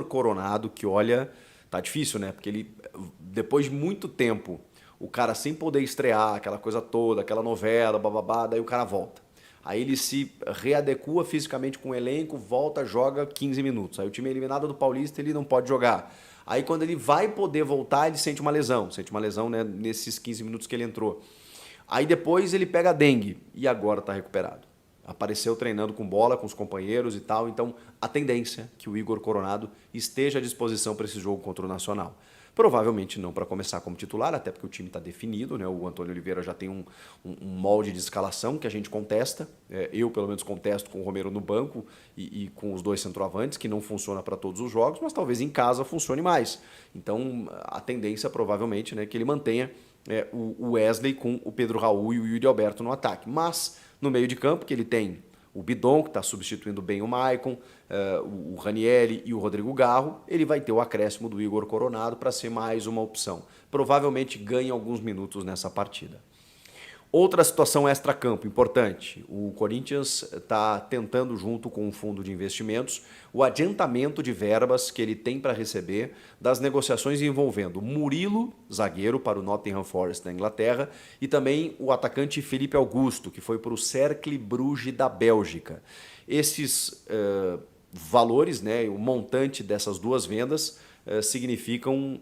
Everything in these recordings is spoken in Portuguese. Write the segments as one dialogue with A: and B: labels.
A: Coronado, que olha, tá difícil, né? Porque ele, depois de muito tempo, o cara sem poder estrear, aquela coisa toda, aquela novela, bababá, daí o cara volta. Aí ele se readequa fisicamente com o elenco, volta, joga 15 minutos. Aí o time é eliminado do Paulista, ele não pode jogar. Aí quando ele vai poder voltar, ele sente uma lesão, né, nesses 15 minutos que ele entrou. Aí depois ele pega a dengue e agora tá recuperado. Apareceu treinando com bola, com os companheiros e tal. Então, a tendência é que o Igor Coronado esteja à disposição para esse jogo contra o Nacional. Provavelmente não para começar como titular, até porque o time está definido, né? O Antônio Oliveira já tem um molde de escalação que a gente contesta. Eu, pelo menos, contesto com o Romero no banco e com os dois centroavantes, que não funciona para todos os jogos, mas talvez em casa funcione mais. Então, a tendência provavelmente, né, que ele mantenha o Wesley com o Pedro Raul e o Yuri Alberto no ataque. Mas no meio de campo, que ele tem o Bidon, que está substituindo bem o Maicon, o Ranieri e o Rodrigo Garro, ele vai ter o acréscimo do Igor Coronado para ser mais uma opção. Provavelmente ganha alguns minutos nessa partida. Outra situação extra-campo importante, o Corinthians está tentando, junto com o fundo de investimentos, o adiantamento de verbas que ele tem para receber das negociações envolvendo Murilo, zagueiro para o Nottingham Forest da Inglaterra, e também o atacante Felipe Augusto, que foi para o Cercle Bruges da Bélgica. Esses valores, né, o montante dessas duas vendas, significam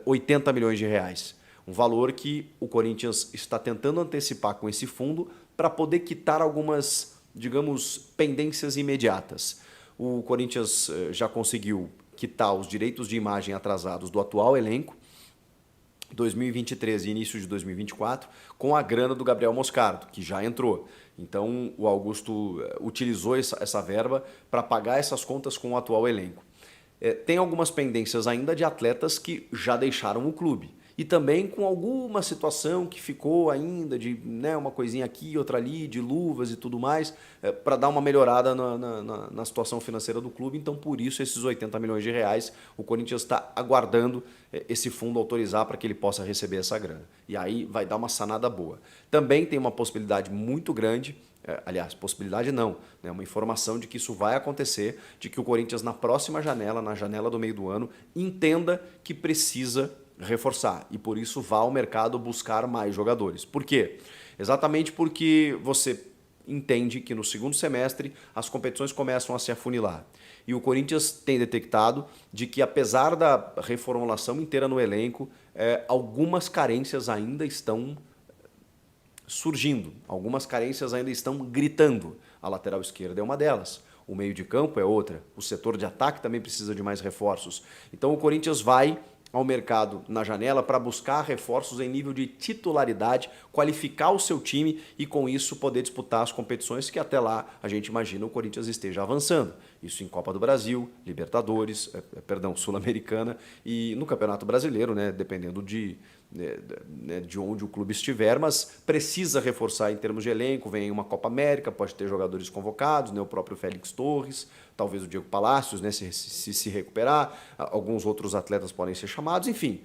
A: 80 milhões de reais. Um valor que o Corinthians está tentando antecipar com esse fundo para poder quitar algumas, digamos, pendências imediatas. O Corinthians já conseguiu quitar os direitos de imagem atrasados do atual elenco, 2023 e início de 2024, com a grana do Gabriel Moscardo, que já entrou. Então o Augusto utilizou essa verba para pagar essas contas com o atual elenco. Tem algumas pendências ainda de atletas que já deixaram o clube. E também com alguma situação que ficou ainda de, né, uma coisinha aqui, outra ali, de luvas e tudo mais, para dar uma melhorada na situação financeira do clube. Então, por isso, esses 80 milhões de reais, o Corinthians está aguardando esse fundo autorizar para que ele possa receber essa grana. E aí vai dar uma sanada boa. Também tem uma possibilidade muito grande, aliás, possibilidade não, né, uma informação de que isso vai acontecer, de que o Corinthians na próxima janela, na janela do meio do ano, entenda que precisa reforçar e por isso vá ao mercado buscar mais jogadores. Por quê? Exatamente porque você entende que no segundo semestre as competições começam a se afunilar. E o Corinthians tem detectado de que, apesar da reformulação inteira no elenco, algumas carências ainda estão surgindo, algumas carências ainda estão gritando. A lateral esquerda é uma delas. O meio de campo é outra. O setor de ataque também precisa de mais reforços. Então o Corinthians vai ao mercado na janela para buscar reforços em nível de titularidade, qualificar o seu time e com isso poder disputar as competições que até lá a gente imagina o Corinthians esteja avançando. Isso em Copa do Brasil, Libertadores, Sul-Americana e no Campeonato Brasileiro, né, dependendo de onde o clube estiver, mas precisa reforçar em termos de elenco. Vem uma Copa América, pode ter jogadores convocados, né, o próprio Félix Torres, talvez o Diego Palacios, né, se recuperar, alguns outros atletas podem ser chamados, enfim,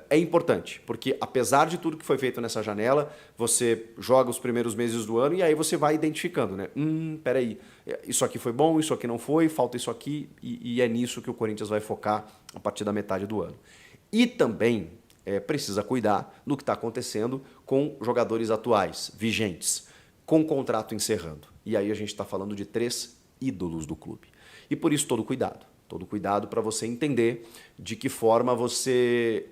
A: é importante, porque apesar de tudo que foi feito nessa janela, você joga os primeiros meses do ano e aí você vai identificando, né? Peraí, isso aqui foi bom, isso aqui não foi, falta isso aqui, e é nisso que o Corinthians vai focar a partir da metade do ano. E também precisa cuidar do que está acontecendo com jogadores atuais, vigentes, com contrato encerrando. E aí a gente está falando de 3 ídolos do clube. E por isso todo cuidado para você entender de que forma você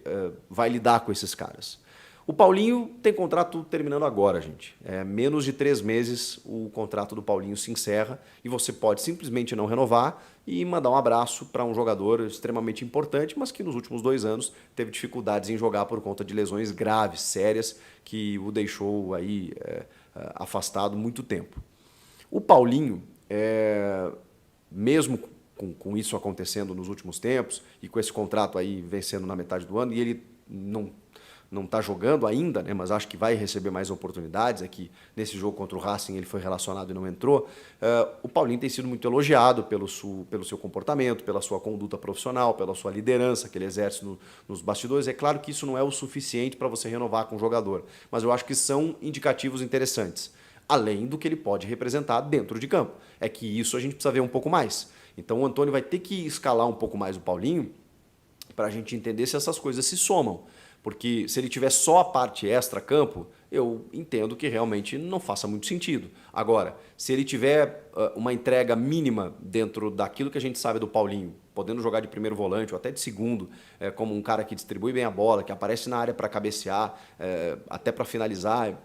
A: vai lidar com esses caras. O Paulinho tem contrato terminando agora, gente. Menos de 3 meses o contrato do Paulinho se encerra e você pode simplesmente não renovar e mandar um abraço para um jogador extremamente importante, mas que nos últimos 2 anos teve dificuldades em jogar por conta de lesões graves, sérias, que o deixou aí afastado muito tempo. O Paulinho, mesmo com isso acontecendo nos últimos tempos e com esse contrato aí vencendo na metade do ano, e ele não está jogando ainda, né, mas acho que vai receber mais oportunidades. Aqui nesse jogo contra o Racing ele foi relacionado e não entrou. O Paulinho tem sido muito elogiado pelo seu comportamento, pela sua conduta profissional, pela sua liderança que ele exerce nos bastidores. É claro que isso não é o suficiente para você renovar com o jogador, mas eu acho que são indicativos interessantes, além do que ele pode representar dentro de campo. É que isso a gente precisa ver um pouco mais. Então o Antônio vai ter que escalar um pouco mais o Paulinho para a gente entender se essas coisas se somam. Porque se ele tiver só a parte extra-campo, eu entendo que realmente não faça muito sentido. Agora, se ele tiver uma entrega mínima dentro daquilo que a gente sabe do Paulinho, podendo jogar de primeiro volante ou até de segundo, como um cara que distribui bem a bola, que aparece na área para cabecear, até para finalizar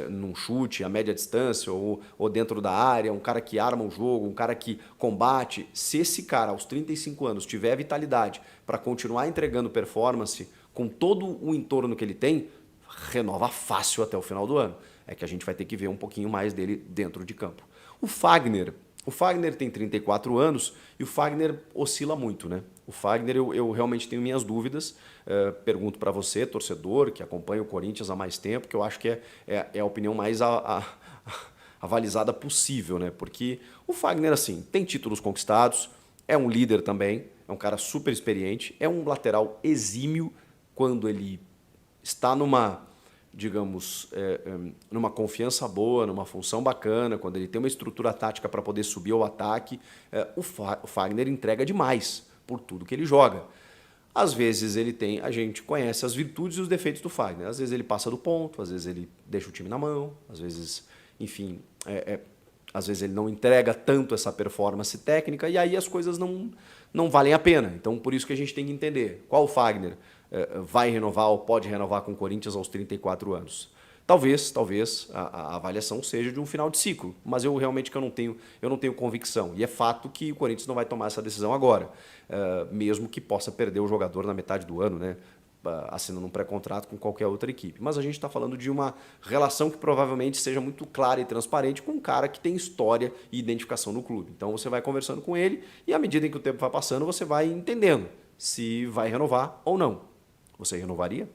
A: num chute a média distância ou dentro da área, um cara que arma o jogo, um cara que combate. Se esse cara, aos 35 anos, tiver vitalidade para continuar entregando performance com todo o entorno que ele tem, renova fácil até o final do ano. É que a gente vai ter que ver um pouquinho mais dele dentro de campo. O Fagner tem 34 anos e o Fagner oscila muito, né? O Fagner eu realmente tenho minhas dúvidas. Pergunto para você, torcedor, que acompanha o Corinthians há mais tempo, que eu acho que é a opinião mais avalizada possível, né? Porque o Fagner, assim, tem títulos conquistados, é um líder também, é um cara super experiente, é um lateral exímio quando ele está numa, digamos, numa confiança boa, numa função bacana, quando ele tem uma estrutura tática para poder subir ao ataque, o Fagner entrega demais por tudo que ele joga. Às vezes a gente conhece as virtudes e os defeitos do Fagner. Às vezes ele passa do ponto, às vezes ele deixa o time na mão, às vezes, enfim, às vezes ele não entrega tanto essa performance técnica e aí as coisas não valem a pena. Então, por isso que a gente tem que entender qual o Fagner vai renovar ou pode renovar com o Corinthians aos 34 anos. Talvez a avaliação seja de um final de ciclo, mas eu realmente eu não tenho convicção. E é fato que o Corinthians não vai tomar essa decisão agora, mesmo que possa perder o jogador na metade do ano, né? Assinando um pré-contrato com qualquer outra equipe. Mas a gente está falando de uma relação que provavelmente seja muito clara e transparente com um cara que tem história e identificação no clube. Então você vai conversando com ele e à medida em que o tempo vai passando, você vai entendendo se vai renovar ou não. Você renovaria?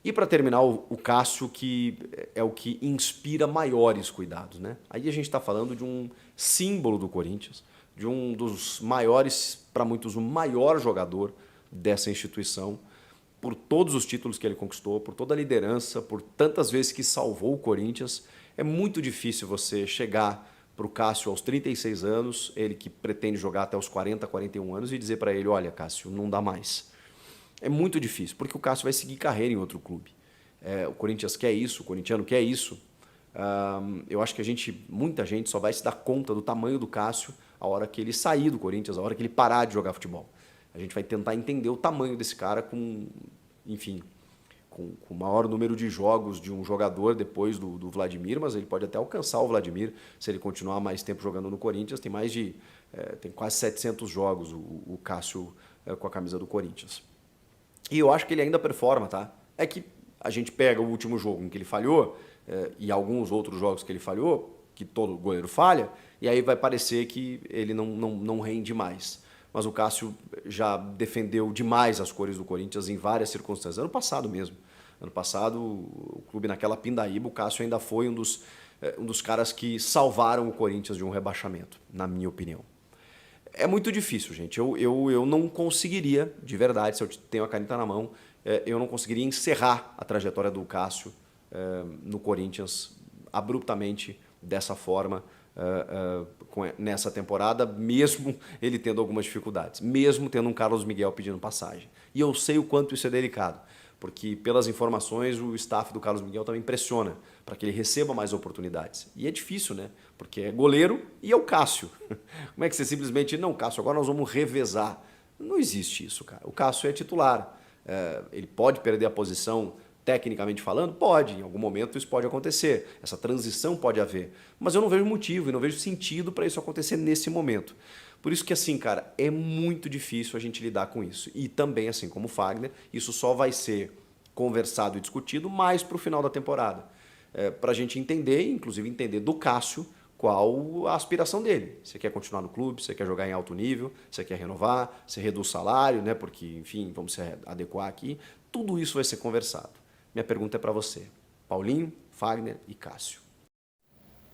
A: E para terminar, o Cássio, que é o que inspira maiores cuidados, né? Aí a gente está falando de um símbolo do Corinthians, de um dos maiores, para muitos, o maior jogador dessa instituição, por todos os títulos que ele conquistou, por toda a liderança, por tantas vezes que salvou o Corinthians. É muito difícil você chegar para o Cássio aos 36 anos, ele que pretende jogar até os 40, 41 anos, e dizer para ele, olha, Cássio, não dá mais. É muito difícil, porque o Cássio vai seguir carreira em outro clube. O Corinthians quer isso, o corintiano quer isso. Eu acho que muita gente só vai se dar conta do tamanho do Cássio a hora que ele sair do Corinthians, a hora que ele parar de jogar futebol. A gente vai tentar entender o tamanho desse cara com o maior número de jogos de um jogador depois do Vladimir, mas ele pode até alcançar o Vladimir se ele continuar mais tempo jogando no Corinthians. Tem quase 700 jogos o Cássio com a camisa do Corinthians. E eu acho que ele ainda performa, tá? É que a gente pega o último jogo em que ele falhou e alguns outros jogos que ele falhou, que todo goleiro falha, e aí vai parecer que ele não rende mais. Mas o Cássio já defendeu demais as cores do Corinthians em várias circunstâncias. Ano passado mesmo. Ano passado, o clube naquela pindaíba, o Cássio ainda foi um dos caras que salvaram o Corinthians de um rebaixamento, na minha opinião. É muito difícil, gente. Eu não conseguiria, de verdade, se eu tenho a caneta na mão, eu não conseguiria encerrar a trajetória do Cássio no Corinthians abruptamente, dessa forma, nessa temporada, mesmo ele tendo algumas dificuldades, mesmo tendo um Carlos Miguel pedindo passagem. E eu sei o quanto isso é delicado, porque pelas informações o staff do Carlos Miguel também pressiona para que ele receba mais oportunidades. E é difícil, né? Porque é goleiro e é o Cássio. Como é que você simplesmente, não, Cássio, agora nós vamos revezar? Não existe isso, cara. O Cássio é titular. Ele pode perder a posição tecnicamente falando? Pode, em algum momento isso pode acontecer, essa transição pode haver, mas eu não vejo motivo e não vejo sentido para isso acontecer nesse momento. Por isso que assim, cara, é muito difícil a gente lidar com isso. E também, assim como o Fagner, isso só vai ser conversado e discutido mais para o final da temporada. Para a gente entender, inclusive entender do Cássio, qual a aspiração dele. Você quer continuar no clube, você quer jogar em alto nível, você quer renovar, você reduz o salário, né? Porque, enfim, vamos se adequar aqui. Tudo isso vai ser conversado. Minha pergunta é para você. Paulinho, Fagner e Cássio.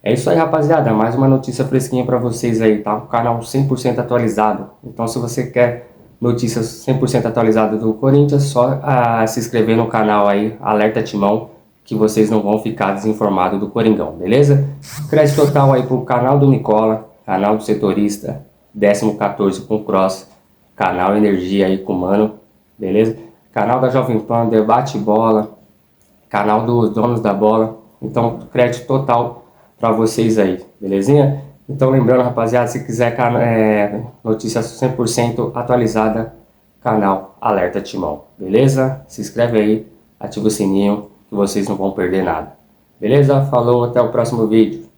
B: É isso aí, rapaziada. Mais uma notícia fresquinha para vocês aí, tá? O canal 100% atualizado. Então, se você quer notícias 100% atualizadas do Corinthians, só se inscrever no canal aí, Alerta Timão, que vocês não vão ficar desinformados do Coringão, beleza? Crédito total aí pro canal do Nicola, canal do Setorista, 14º com Cross, canal Energia aí com o Mano, beleza? Canal da Jovem Pan, Debate Bola, canal dos Donos da Bola. Então, crédito total para vocês aí, belezinha? Então, lembrando, rapaziada, se quiser notícia 100% atualizada, canal Alerta Timão, beleza? Se inscreve aí, ativa o sininho, que vocês não vão perder nada. Beleza? Falou, até o próximo vídeo.